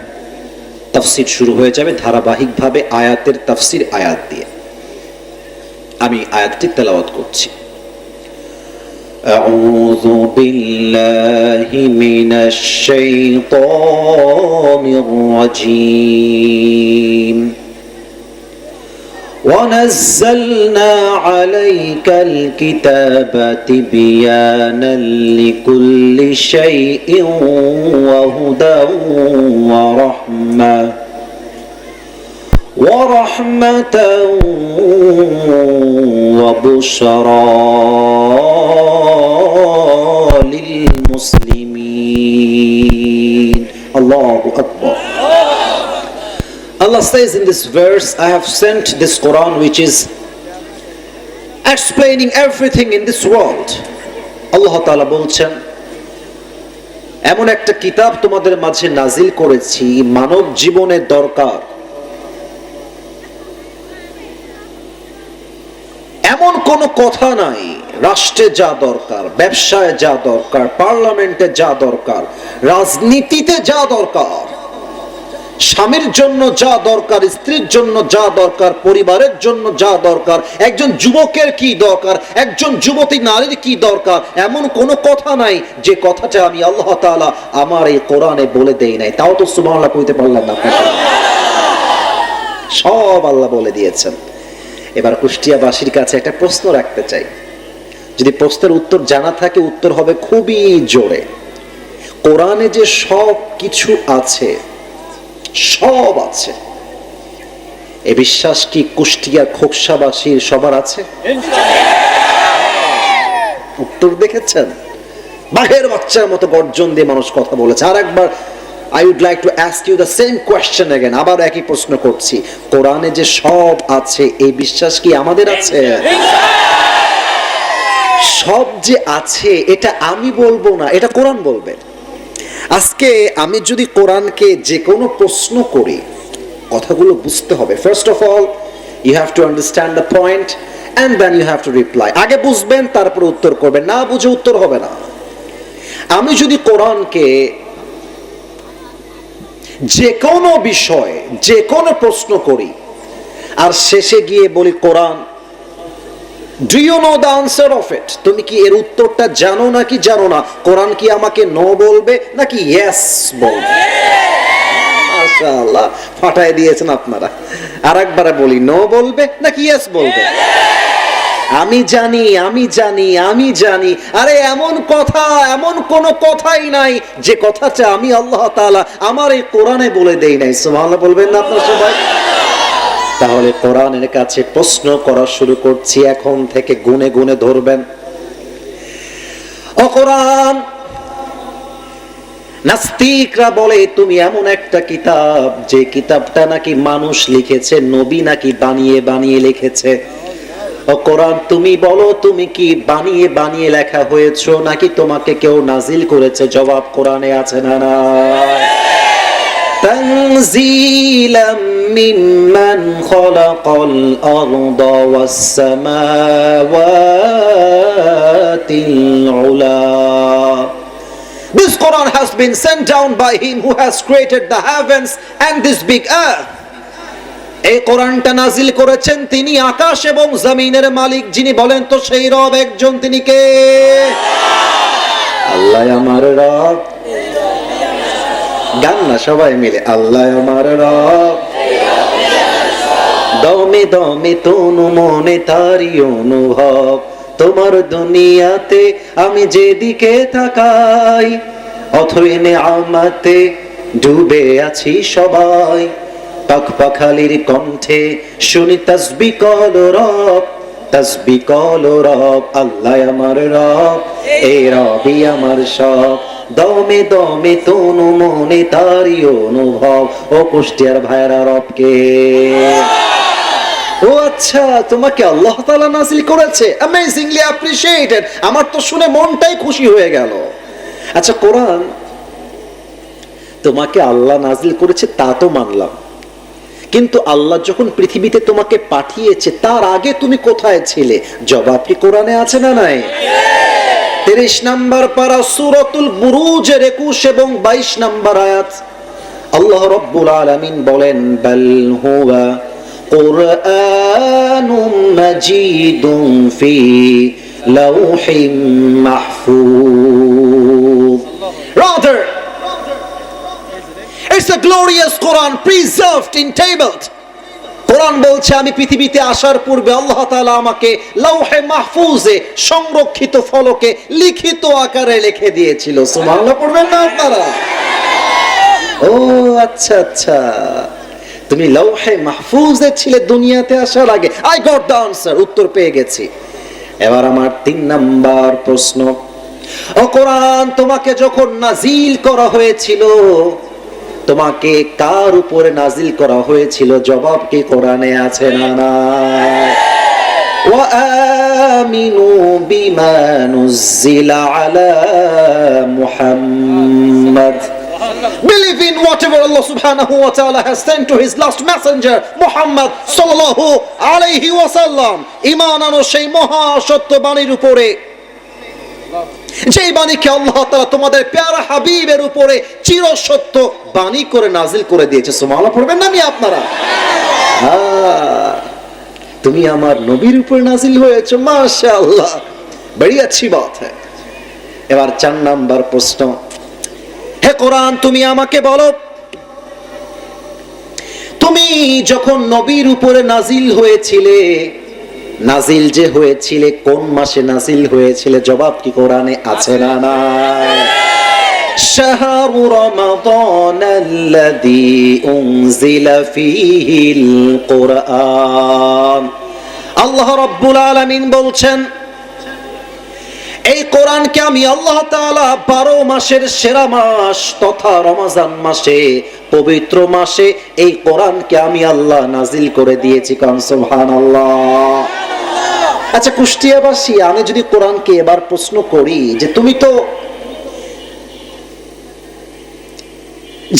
তাফসীর শুরু হয়ে যাবে ধারাবাহিকভাবে আয়াতের তাফসীর আয়াত দিয়ে। আমি আয়াতটি তেলাওয়াত করছি। أعوذ بالله من الشيطان الرجيم ونزلنا عليك الكتاب تبيانا لكل شيء وهدى ورحمة ورحمة وبشرى للمسلمين. Allahu Akbar. Allah says in this verse, I have sent this Quran which is explaining everything in this world. Allah Ta'ala বলছেন, এমন একটা কিতাব তোমাদের মাঝে নাজিল করেছি মানব জীবনের দরকার। এমন কোন কথা নাই রাষ্ট্রে যা দরকার, ব্যবসায় যা দরকার, পার্লামেন্টে যা দরকার, রাজনীতিতে যা দরকার, স্বামীর জন্য যা দরকার, স্ত্রীর জন্য যা দরকার, পরিবারের জন্য যা দরকার, একজন যুবকের কি দরকার, একজন যুবতী নারীর কি দরকার, এমন কোনো কথা নাই যে কথাটা আমি আল্লাহ তাআলা আমার এই কোরআনে বলে দেই নাই। তাও তো সুবহানাল্লাহ কইতে পারলাম না। সব আল্লাহ বলে দিয়েছেন। এবার কুষ্টিয়াবাসীর কাছে একটা প্রশ্ন রাখতে চাই, যদি প্রশ্নের উত্তর জানা থাকে উত্তর হবে খুবই জোরে। কোরআনে যে সব কিছু আছে, সব আছে, এ বিশ্বাস কি কুষ্টিয়ার খোকসাবাসীর সবার আছে? উত্তর দেখেছেন? বাঘের বাচ্চার মতো গর্জন দিয়ে মানুষ কথা বলেছে। আর একবার I would like to ask you the same question again. আবার একই প্রশ্ন করছি, কোরআনে যে সব আছে এই বিশ্বাস কি আমাদের আছে? সব যে আছে এটা আমি বলবো না, এটা কোরআন বলবে। আজকে আমি যদি কোরআনকে যে কোনো প্রশ্ন করি, কথাগুলো বুঝতে হবে। First of all you have to understand the point and then you have to reply. আগে বুঝবেন তারপর উত্তর করবেন, না বুঝে উত্তর হবে না। আমি যদি কোরআনকে যে কোনো বিষয়, যে কোনো প্রশ্ন করি আর শেষে গিয়ে বলি কোরআন, do you know the answer of it, তুমি কি এর উত্তরটা জানো নাকি জানো না? কোরআন কি আমাকে নো বলবে নাকি ইয়েস বলবে? মাশাআল্লাহ, ফাটায় দিয়েছেন আপনারা। আরেকবারে বলি, নো বলবে নাকি ইয়েস বলবে? আমি জানি, আমি জানি, আমি জানি। আরে এমন কথা, এমন কোন কথাই নাই যে কথাটা আমি আল্লাহ তাআলা আমার এই কোরআনে বলে দেই নাই। সুবহানাল্লাহ বলবেন না আপনারা সবাই? তাহলে কোরআনের কাছে প্রশ্ন করা শুরু করছি এখন থেকে, গুনে গুনে ধরবেন। ও কোরআন, নাস্তিকরা বলে তুমি এমন একটা কিতাব যে কিতাবটা নাকি মানুষ লিখেছে, নবী নাকি বানিয়ে বানিয়ে লিখেছে। ও কোরআন, তুমি বলো তুমি কি বানিয়ে বানিয়ে লেখা হয়েছো নাকি তোমাকে কেউ নাজিল করেছে? জবাব কোরআনে আছে না নাই? তানজিলাম মিম্মান খালাকাল আরদা ওয়াস সামাওয়াতিল উলা। This Quran has been sent down by him who has created the heavens and this big earth. এই কোরআনটা নাজিল করেছেন তিনি আকাশ এবং জমিনের মালিক। যিনি বলেন তো সেই রব একজন, তিনি কে? আল্লাহ আমার রব। গান না সবাই মিলে, আল্লাহ আমার রব, দমে দমে তনু মনে তারি অনুভব, তোমার দুনিয়াতে আমি যেদিকে তাকাই, অথই নেয়ামতে ডুবে আছি সবাই। পাখপাখালির কণ্ঠে শুনি তাসবিহ কল রব, তাসবিহ কল রব, আল্লাহ আমার রব, এই রবই আমার সব, দমে দমে তনু মনে তারি অনুভব। ও কুষ্টিয়ার ভাইরা, রবকে? ও আচ্ছা, তোমাকে আল্লাহ তাআলা নাজিল করেছে, অ্যামেজিংলি অ্যাপ্রিশিয়েটেড। আমার তো শুনে মনটাই খুশি হয়ে গেল। আচ্ছা, কোরআন তোমাকে আল্লাহ নাজিল করেছে তা তো মানলাম, কিন্তু আল্লাহ যখন পৃথিবীতে তোমাকে পাঠিয়েছে তার আগে তুমি কোথায় ছিলে? জবাব কি কোরআনে আছে না নাই? 30 নম্বর পারা সূরাতুল বুরুজের 21 এবং 22 নম্বর আয়াত, আল্লাহ রাব্বুল আলামিন বলেন, বাল হুয়া কুরআনুম মাজিদুন ফি লাউহিম Mahfuz. Rather, it's a glorious Quran preserved in tabled. কোরআন বলছে আমি পৃথিবীতে আসার পূর্বে আল্লাহ তাআলা আমাকে লাউহে মাহফুজে সংরক্ষিত ফলকে লিখিত আকারে লিখে দিয়েছিল। সুবহানাল্লাহ পড়বেন না আপনারা? ও আচ্ছা আচ্ছা, তুমি লৌহে মাহফুজে ছিলে দুনিয়াতে আসার আগে। আই গট দ্য আনসার, উত্তর পেয়ে গেছি। এবার আমার 3 নাম্বার প্রশ্ন, ও কোরআন তোমাকে যখন নাজিল করা হয়েছিল, তোমাকে কার উপরে নাজিল করা হয়েছিল? জবাব কি কোরআনে আছে না নাই? ওয়া আমিনু বিমা নুজিলা আলা Muhammad, believe in whatever Allah subhanahu wa ta'ala has sent to his last messenger Muhammad sallallahu alayhi wa sallam। ঈমান আনো সেই মহা সত্য বাণীর উপরে, যেই বাণীকে আল্লাহ তাআলা তোমাদের প্যারা হাবিবের উপরে চির সত্য বাণী করে নাজিল করে দিয়েছে। সুবহানাল্লাহ পড়বেন না? আমি আপনারা তুমি আমার নবীর উপর নাজিল হয়েছে, মাশাআল্লাহ, বড়ি अच्छी बात है। এবার 4 নাম্বার প্রশ্ন, হে কোরআন তুমি আমাকে বলো, তুমি যখন নবীর উপরে নাজিল হয়েছিলে, নাজিল যে হয়েছিলে কোন মাসে নাজিল হয়েছিলে? জবাব কি কোরআনে আছে না নাই? শাহরু রমাদানাল্লাযী উনজিলা ফীহিল কুরআন। আল্লাহ রাব্বুল আলামিন বলছেন, এই কোরআনকে আমি আল্লাহ তাআলা 12 মাসের সেরা মাস তথা রমজান মাসে, পবিত্র মাসে এই কোরআনকে আমি আল্লাহ নাজিল করে দিয়েছি। কান সুবহানাল্লাহ। আচ্ছা কুষ্টিয়াবাসী, আমি যদি কোরআনকে এবার প্রশ্ন করি যে তুমি তো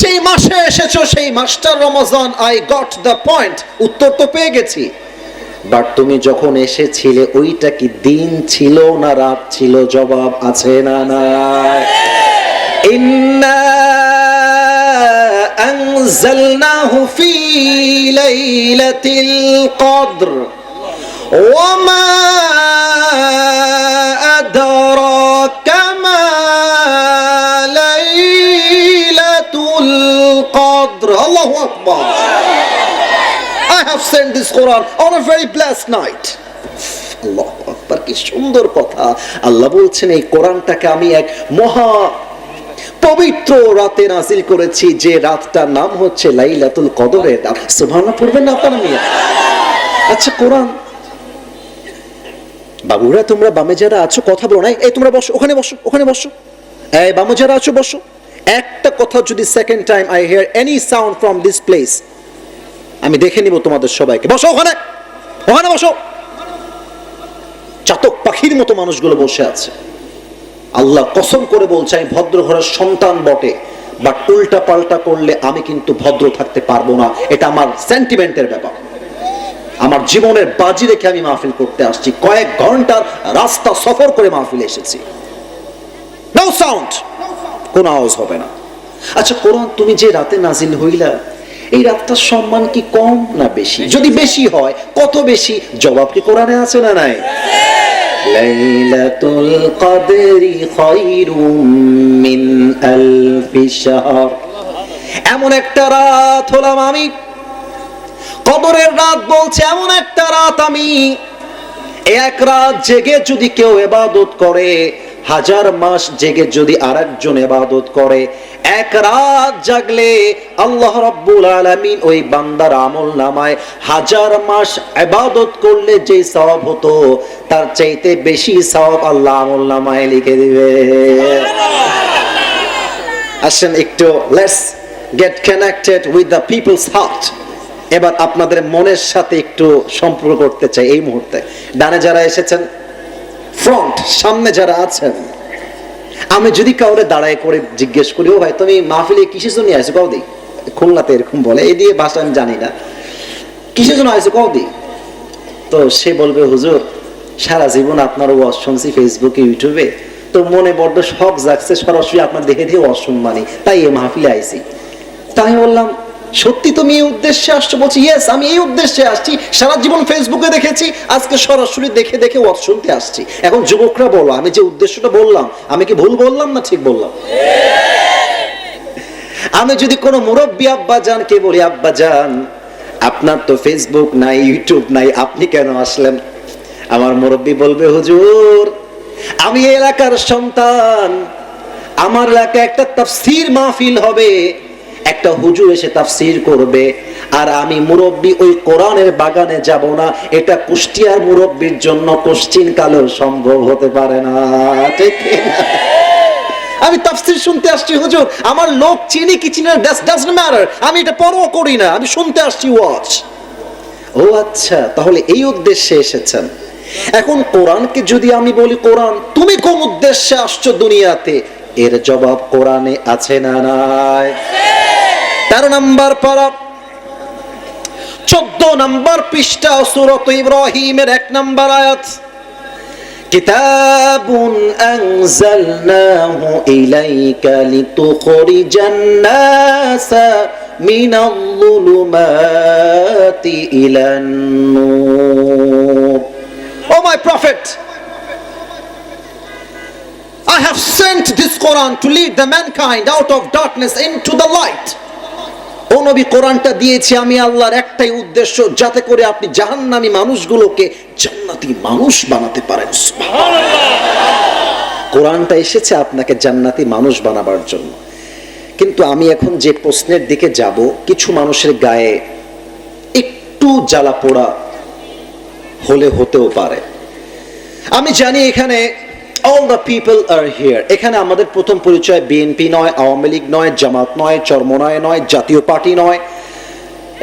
যে মাসে এসেছো সেই মাসটা Ramzan, I got the point, উত্তর তো পেয়ে গেছি, বাট তুমি যখন এসেছিলে ওইটা কি দিন ছিল না রাত ছিল? জবাব আছে না নাই? ইন্না আনজালনাহু ফি লাইলাতিল কদর ওয়া মা আদরাকা মা লাইলাতুল কদর। আল্লাহু আকবার। I have sent this Quran on a very blessed night. আল্লাহু আকবার, কি সুন্দর কথা। আল্লাহ বলছেন এই কোরআনটাকে আমি এক মহা পবিত্র রাতে নাজিল করেছি, যে রাতটার নাম হচ্ছে লাইলাতুল কদরের রাত। সুবহানাল্লাহ পড়বেন না আপনারা? মিয়া আচ্ছা কোরআন বাবুরা, তোমরা বামে যারা আছো কথা বলো না, এই তোমরা বসো, ওখানে বসো, ওখানে বসো। এই বামে যারা আছো বসো। একটা কথা যদি second time I here any sound from this place, আমি দেখে নিব তোমাদের সবাইকে। বসো ওখানে, ওখানে বসো। চাতক পাখির মতো মানুষগুলো বসে আছে। আল্লাহ কসম করে বলছে আমি ভদ্র ঘরের সন্তান বটে, বাট উল্টা পাল্টা করলে আমি কিন্তু ভদ্র থাকতে পারবো না। এটা আমার সেন্টিমেন্টের ব্যাপার। আমার জীবনের বাজি রেখে আমি মাহফিল করতে আসছি। কয়েক ঘন্টার রাস্তা সফর করে মাহফিলে এসেছি। নো সাউন্ড, কোনো আওয়াজ হবে না। আচ্ছা কোরআন তুমি যে রাতে নাজিল হইলা, এই রাতটার সম্মান কি কম না বেশি? যদি বেশি হয় কত বেশি? জবাব কি কোরআনে আছে না নাই? লাইলাতুল কদরি খায়রুম মিন আলফি শাহর। এমন একটা রাত হলাম আমি, কদরের রাত বলছে এমন একটা রাত আমি, এক রাত জেগে যদি কেউ ইবাদত করে, 1000 মাস জেগে যদি আরেকজন ইবাদত করে, এক রাত জাগলে আল্লাহ রাব্বুল আলামিন ওই বান্দার আমলনামায় 1000 মাস ইবাদত করলে যে সওয়াব হতো তার চাইতে বেশি সওয়াব আল্লাহ আমলনামায় লিখে দিবে। আসেন একটু let's get connected with the people's heart. এবার আপনাদের মনের সাথে একটু সম্পর্ক করতে চাই এই মুহূর্তে। ডানে যারা এসেছেন, ফ্রন্ট সামনে যারা আছেন, আমি যদি কাউরে দাঁড়ায় করে জিজ্ঞেস করি, ও ভাই তুমি মাহফিলে কিসের জন্য আসছো? কও দি। খুলনাতে এরকম বলে, এই দিয়ে ভাষা আমি জানি না, কিসের জন্য আসছো কও দি। তো সে বলবে হুজুর সারা জীবন আপনার ওয়াজ শুনছি ফেসবুকে ইউটিউবে, তো মনে বড্ড শখ জাগছে সরাসরি আপনার দেখে দিয়ে ওয়াজ শুনবানি, তাই এই মাহফিলে আইছি। তাই আমি বললাম সত্যি তুমি এই উদ্দেশ্যে আসছো? বলছি ইয়েস, আমি এই উদ্দেশ্যে আসছি। সারা জীবন ফেসবুকে দেখেছি, আজকে সরাসরি দেখে দেখে ওয়াজ শুনতে আসছি। এখন যুবকরা বলো, আমি যে উদ্দেশ্যটা বললাম আমি কি ভুল বললাম না ঠিক বললাম? আমি যদি কোনো মুরব্বী আব্বা জানকে বলি, আব্বা জান আপনার তো ফেসবুক নাই, ইউটিউব নাই, আপনি কেন আসলেন? আমার মুরব্বী বলবে হুজুর আমি এলাকার সন্তান, আমার এলাকায় একটা তাফসীর মাহফিল হবে, একটা হুজুর এসে তাফসীর করবে আর আমি মুরব্বি ওই কোরআনের বাগানে যাব না, এটা কুষ্টিয়ার মুরব্বির জন্য কোশ্চিন কালেও সম্ভব হতে পারে না, ঠিক না? আমি তাফসীর শুনতে আসছি হুজুর, আমার লোক চিনি কি চিনি না ডাজন্ট ম্যাটার, আমি এটা পরোয়া করি না, আমি শুনতে আসছি ওয়াজ। ও আচ্ছা, তাহলে এই উদ্দেশ্যে এসেছেন। এখন কোরআনকে যদি আমি বলি কোরআন, তুমি কোন উদ্দেশ্যে আসছো দুনিয়াতে, এর জবাব কোরআনে আছে না নাই? 13 নম্বর পারা 14 নম্বর পৃষ্ঠা সূরা ইব্রাহিমের 1 নম্বর আয়াত, কিতাবুন আনজালনাহু ইলাইকা লিতুখরিজান নাসা মিনাল যুলুমাতি ইলান নূর। O my prophet, I have sent this Quran to lead the mankind out of darkness into the light. ও নবী, কোরআনটা দিয়েছি আমি আল্লাহর একটাই উদ্দেশ্য, যাতে করে আপনি জাহান্নামী মানুষগুলোকে জান্নাতি মানুষ বানাতে পারেন। সুবহানাল্লাহ। কোরআনটা এসেছে আপনাকে জান্নাতি মানুষ বানাবার জন্য। কিন্তু আমি এখন যে প্রশ্নের দিকে যাব, কিছু মানুষের গায়ে একটু জ্বালা পোড়া হলে হতেও পারে। আমি জানি এখানে all the people are here, এখানে আমাদের প্রথম পরিচয় বিএনপি নয়, আওয়ামী লীগ নয়, জামাত নয়, চরমনায় নয়, জাতীয় পার্টি নয়,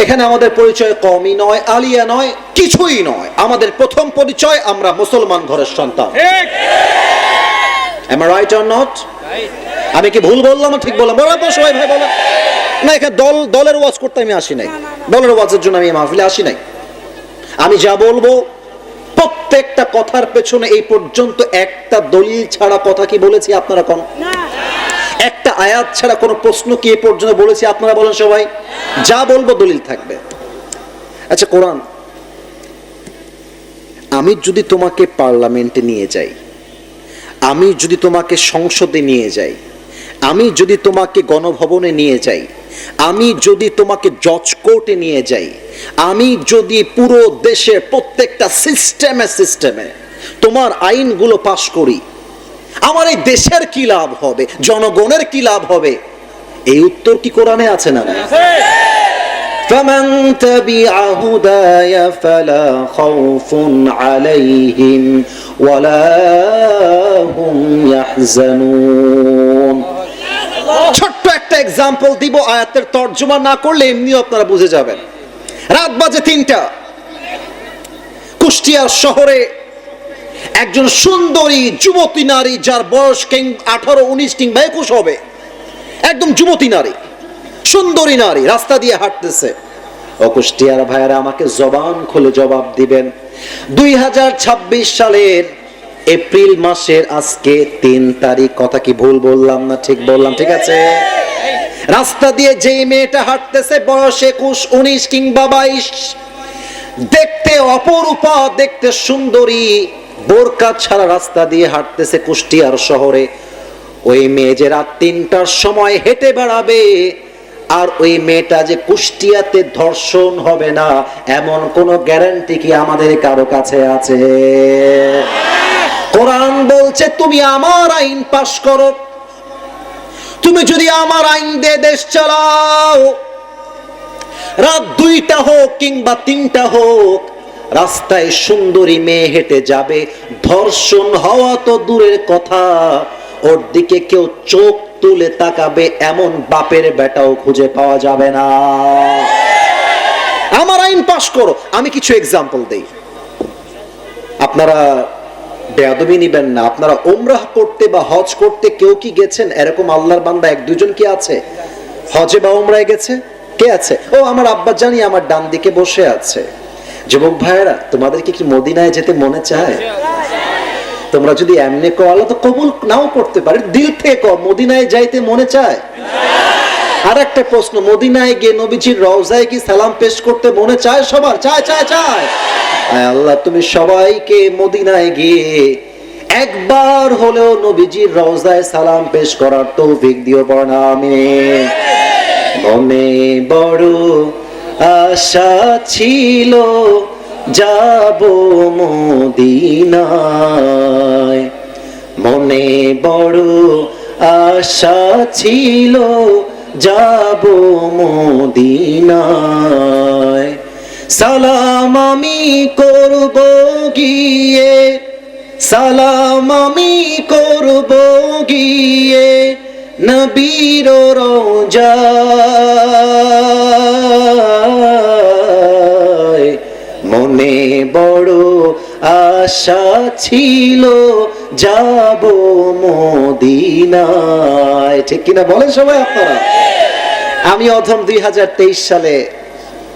এখানে আমাদের পরিচয় কওমি নয়, আলিয়া নয়, কিছুই নয়। আমাদের প্রথম পরিচয় আমরা মুসলমান ঘরের সন্তান। am I right or not? আমি কি ভুল বললাম ঠিক বললাম? বলো তো সবাই, ভাই বলো না। এখানে দলের ওয়াজ করতে আমি আসি নাই, দলের ওয়াজের জন্য আমি মাহফিলে আসি নাই। আমি যা বলবো প্রত্যেকটা কথার পেছনে এই পর্যন্ত একটা দলিল ছাড়া কথা কি বলেছি আপনারা কোন? একটা আয়াত ছাড়া কোন প্রশ্ন কি এই পর্যন্ত বলেছি আপনারা বলেন সবাই? যা বলবো দলিল থাকবে। আচ্ছা কোরআন, আমি যদি তোমাকে পার্লামেন্টে নিয়ে যাই, আমি যদি তোমাকে সংসদে নিয়ে যাই, আমি যদি তোমাকে গণভবনে নিয়ে যাই, আমি যদি তোমাকে জজ কোর্টে নিয়ে যাই, আমি যদি পুরো দেশের প্রত্যেকটা সিস্টেমে তোমার আইনগুলো পাশ করি, আমার এই দেশের কি লাভ হবে, জনগণের কি লাভ হবে? এই উত্তর কি কোরআনে আছে না? فمن تبع هداي فلا خوف عليهم ولا هم يحزنون। ছোট্ট একটা এক্সাম্পল দিব, আয়াতের তর্জমা না করলে এমনিও আপনারা বুঝে যাবেন। রাত বাজে 3টা, কুষ্টিয়া শহরে একজন সুন্দরী যুবতী নারী, যার বয়স 18, 19 কিংবা 21 হবে, একদম যুবতী নারী, সুন্দরী নারী রাস্তা দিয়ে হাঁটতেছে। ও কুষ্টিয়ার ভাইয়েরা, আমাকে জবান খুলে জবাব দিবেন, 2026 সালের এপ্রিল মাসের আজকে 3 তারিখ, কথা কি ভুল বললাম না ঠিক বললাম? ঠিক আছে। রাস্তা দিয়ে যেই মেয়েটা হাঁটতেছে, বয়স 21, 19 কিংবা 22, দেখতে অপরূপা, দেখতে সুন্দরী, বোরকা ছাড়া রাস্তা দিয়ে হাঁটতেছে কুষ্টিয়ার শহরে। ওই মেয়ে যে রাত 3টার সময় হেঁটে বেড়াবে, আর ওই মেয়েটা যে কুষ্টিয়াতে ধর্ষণ হবে না, এমন কোন গ্যারান্টি কি আমাদের কারো কাছে আছে? কোরআন বলছে তুমি আমার আইন পাশ করো, তুমি যদি আমার আইন দিয়ে দেশ চালাও, রাত 2টা হোক কিংবা 3টা হোক, রাস্তায় সুন্দরী মেয়ে হেঁটে যাবে, ধর্ষণ হওয়া তো দূরের কথা, ওর দিকে কেউ চোখ তুলে তাকাবে এমন বাপের বেটাও খুঁজে পাওয়া যাবে না। আমার আইন পাশ করো। আমি কিছু এক্সাম্পল দেই, আপনারা বেয়াদবি নিবেন না। আপনারা উমরাহ করতে বা হজ করতে কেউ কি গেছেন? এরকম আল্লাহর বান্দা 1-2 কি আছে হজে বা উমরায় গেছে? কে আছে? ও আমার আব্বা জানি আমার ডান দিকে বসে আছে। যুবক ভাইয়েরা, তোমাদেরকে কি মদিনায় যেতে মনে চায়? তোমরা যদি এমনি কও, আল্লাহ তো কবুল নাও করতে পারে, দিল থেকে কও মদিনায় যাইতে মনে চায়? আর একটা প্রশ্ন, মদিনায় গিয়ে নবীজির রওজায় কি সালাম পেশ করতে মনে চায় সবার? চায় চায় চায়। আল্লাহ তুমি সবাইকে মদিনায় গিয়ে একবার হলেও নবীজির রওজায় সালাম পেশ করার তৌফিক দিও, পড়না আমিন। মনে বড় আশা ছিল যাব মদিনায়, মনে বড় আশা ছিল যাব মদিনায়। সালাম আমি করব গিয়ে, সালাম আমি করব গিয়ে নবীর রওজায়। মনে বড় আশা ছিল যাব মদিনায়। ঠিক কিনা বলেন সবাই আপনারা? আমি অধম 2023 সালে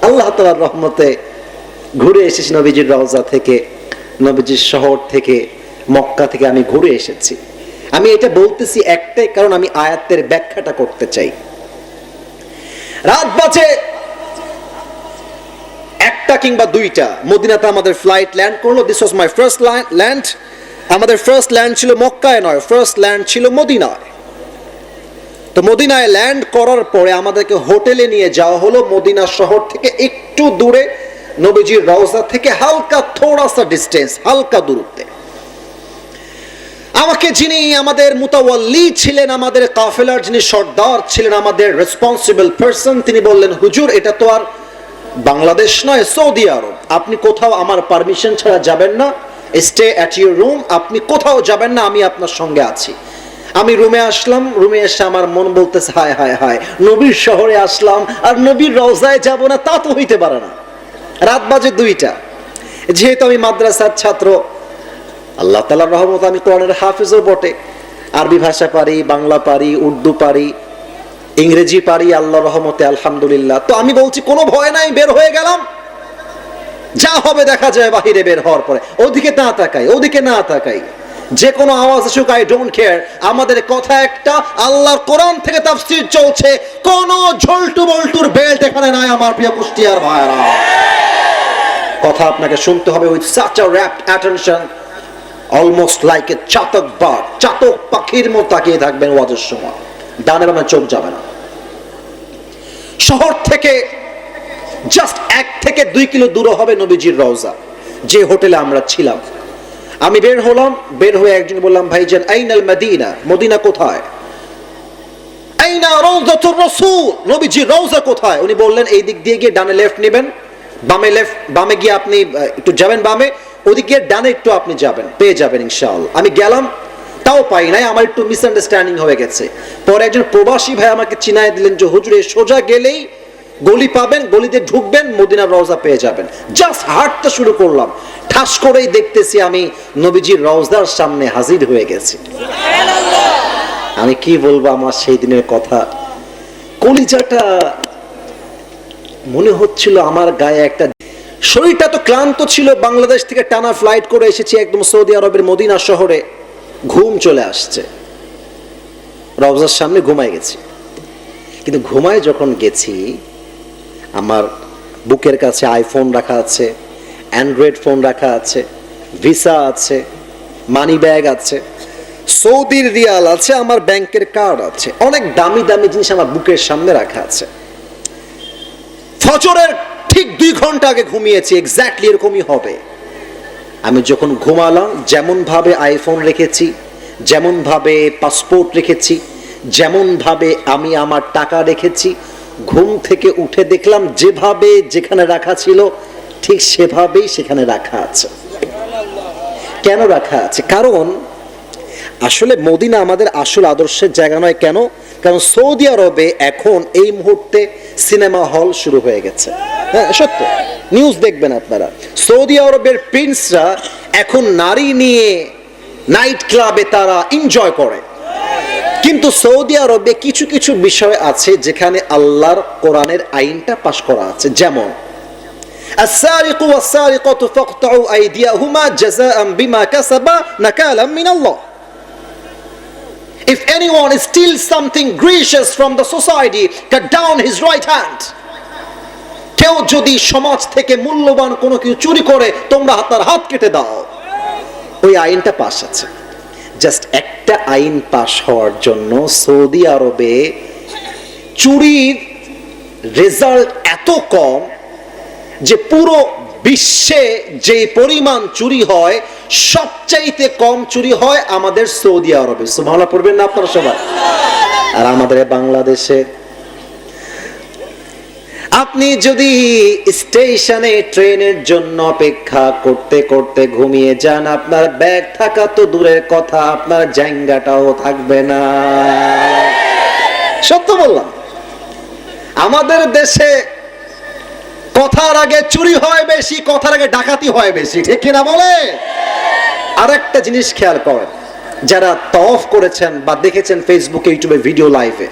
আল্লাহ তাআলার রহমতে ঘুরে এসেছি নবীজির রওজা থেকে, নবীজির শহর থেকে, মক্কা থেকে আমি ঘুরে এসেছি। আমি এটা বলতেছি একটাই কারণ, আমি আয়াতের ব্যাখ্যাটা করতে চাই। রাত বাজে 1টা কিংবা 2টা, মদিনাতে আমাদের ফ্লাইট ল্যান্ড করলো। This was my first land. আমাদের ফার্স্ট ল্যান্ড ছিল মক্কায় নয়, ফার্স্ট ল্যান্ড ছিল মদিনায়। তো মদিনায় ল্যান্ড করার পরে আমাদেরকে হোটেলে নিয়ে যাওয়া হলো, মদিনা শহর থেকে একটু দূরে, নবীজির রওজা থেকে হালকা থোড়া সা ডিস্টেন্স, হালকা দূরত্বে। আমাকে যিনি আমাদের মুতাওয়াল্লি ছিলেন, আমাদের কাফেলার যিনি সর্দার ছিলেন, আমাদের রেসপন্সিবল পারসন, তিনি বললেন, হুজুর এটা তো আর বাংলাদেশ নয়, সৌদি আরব, আপনি কোথাও আমার পারমিশন ছাড়া যাবেন না, স্টে অ্যাট ইউর রুম, আপনি কোথাও যাবেন না, আমি আপনার সঙ্গে আছি। আমি রুমে আসলাম, রুমে এসে আমার মন বলতেছে হায় হায় হায়, নবীর শহরে আসলাম আর নবীর রওজায় যাব না, তা তো হইতে পারে না। রাত বাজে 2টা। যেহেতু আমি মাদ্রাসার ছাত্র, আল্লাহ তাআলার রহমত আমি কোরআনের হাফেজও বটে, আরবি ভাষা পারি, বাংলা পারি, উর্দু পারি, ইংরেজি পারি, আল্লাহর রহমতে আলহামদুলিল্লাহ। তো আমি বলছি কোনো ভয় নাই, বের হয়ে গেলাম, যা হবে দেখা যায় বাহিরে বের হওয়ার পরে। ওদিকে না তাকাই, ওদিকে না তাকাই, যে কোনো আওয়াজ আসুক, আই ডোন্ট কেয়ার। আমাদের কথা একটা, আল্লাহর কোরআন থেকে তাফসীর চলছে, কোন ঝলটু বল্টুর বেল্ট এখানে নাই আমার প্রিয় কুষ্টিয়ার ভাইরা। কথা আপনাকে শুনতে হবে with such a rapt attention, almost like a chatak bird, চাতক পাখির মতো তাকিয়ে থাকবেন ওয়াজের সময়, ডানে বামে চোখ যাবে না। শহর থেকে জাস্ট 1 থেকে 2 কিলো দূরে হবে নবীজির রওজা, যে হোটেলে আমরা ছিলাম। আমি বের হলাম, বের হয়ে একজন বললাম, ভাইজান আইনাল মদিনা, মদিনা কোথায়? আইনা রওজাতুর রাসূল, নবীজির রওজা কোথায়? উনি বললেন এই দিক দিয়ে গিয়ে ডানে লেফট নেবেন, বামে গিয়ে আপনি একটু যাবেন বামে, ওদিকে ডানে একটু আপনি যাবেন, পেয়ে যাবেন ইনশাআল্লাহ। আমি গেলাম, তাও পাই নাই, আমার একটু মিসআন্ডারস্ট্যান্ডিং হয়ে গেছে। পরে একজন প্রবাসী ভাই আমাকে চিনায় দিলেন যে হুজুর এই সোজা গেলেই গলি পাবেন, গলিতে ঢুকবেন, মদিনার রওজা পেয়ে যাবেন। জাস্ট হাঁটতে শুরু করলাম, ঠাস করেই দেখতেছি আমি নবীজির রওজার সামনে হাজির হয়ে গেছি। আমি কি বলবো আমার সেই দিনের কথা, কলিজাটা মনে হচ্ছিল আমার গায়ে একটা, শরীরটা তো ক্লান্ত ছিল, বাংলাদেশ থেকে টানা ফ্লাইট করে এসেছি একদম সৌদি আরবের মদিনা শহরে, ঘুম চলে আসছে, রওজার সামনে ঘুমায় গেছি। কিন্তু ঘুমায় যখন গেছি, আমার বুকের কাছে আইফোন রাখা আছে, অ্যান্ড্রয়েড ফোন রাখা আছে, ভিসা আছে, মানি ব্যাগ আছে, সৌদির রিয়াল আছে, আমার ব্যাংকের কার্ড আছে, অনেক দামি দামি জিনিস আমার বুকের সামনে রাখা আছে। ফজরের ঠিক 2 ঘন্টা আগে ঘুমিয়েছি, এক্স্যাক্টলি এরকমই হবে। আমি যখন ঘুমালাম, যেমন ভাবে আইফোন রেখেছি, যেমন ভাবে পাসপোর্ট রেখেছি, যেমন ভাবে আমি আমার টাকা রেখেছি, ঘুম থেকে উঠে দেখলাম যেভাবে যেখানে রাখা ছিল ঠিক সেভাবেই সেখানে রাখা আছে। কেন রাখা আছে? কারণ আসলে মদিনা আমাদের আসল আদর্শের জায়গা নয়। কেন? কারণ সৌদি আরবে এখন এই মুহূর্তে সিনেমা হল শুরু হয়ে গেছে। হ্যাঁ সত্য, নিউজ দেখবেন আপনারা, সৌদি আরবের প্রিন্সরা এখন নারী নিয়ে নাইট ক্লাবে তারা এনজয় করে। কিন্তু সৌদি আরবে কিছু কিছু বিষয় আছে যেখানে আল্লাহর কোরআনের আইনটা পাশ করা আছে, যেমন السارق والسارقة فاقطعوا أيديهما جزاء بما كسبا نكالا من الله. If anyone steals something gracious from the society, cut down his right hand. কেউ যদি সমাজ থেকে মূল্যবান কোনো কিছু চুরি করে, তোমরা তার হাত কেটে দাও। ওই আইনটা পাশ আছে। জাস্ট একটা আইন পাশ হওয়ার জন্য সৌদি আরবে চুরির রেজাল্ট এত কম যে পুরো বিশ্বে যে পরিমাণ চুরি হয়, সবচাইতে কম চুরি হয় আমাদের সৌদি আরবে। সুবহানাল্লাহ পড়বেন না আপনারা সবাই? আর আমাদের বাংলাদেশে আপনি যদি স্টেশনে ট্রেনের জন্য অপেক্ষা করতে করতে ঘুমিয়ে যান, আপনার ব্যাগ থাকা তো দূরের কথা, আপনার জায়গাটাও থাকবে না। সত্য বললাম। আমাদের দেশে কথার আগে চুরি হয় বেশি, কথার আগে ডাকাতি হয় বেশি, ঠিক কিনা বলে? আরেকটা জিনিস খেয়াল করেন, যারা তওয়াফ করেছেন বা দেখেছেন ফেসবুকে, ইউটিউবে ভিডিও লাইভে,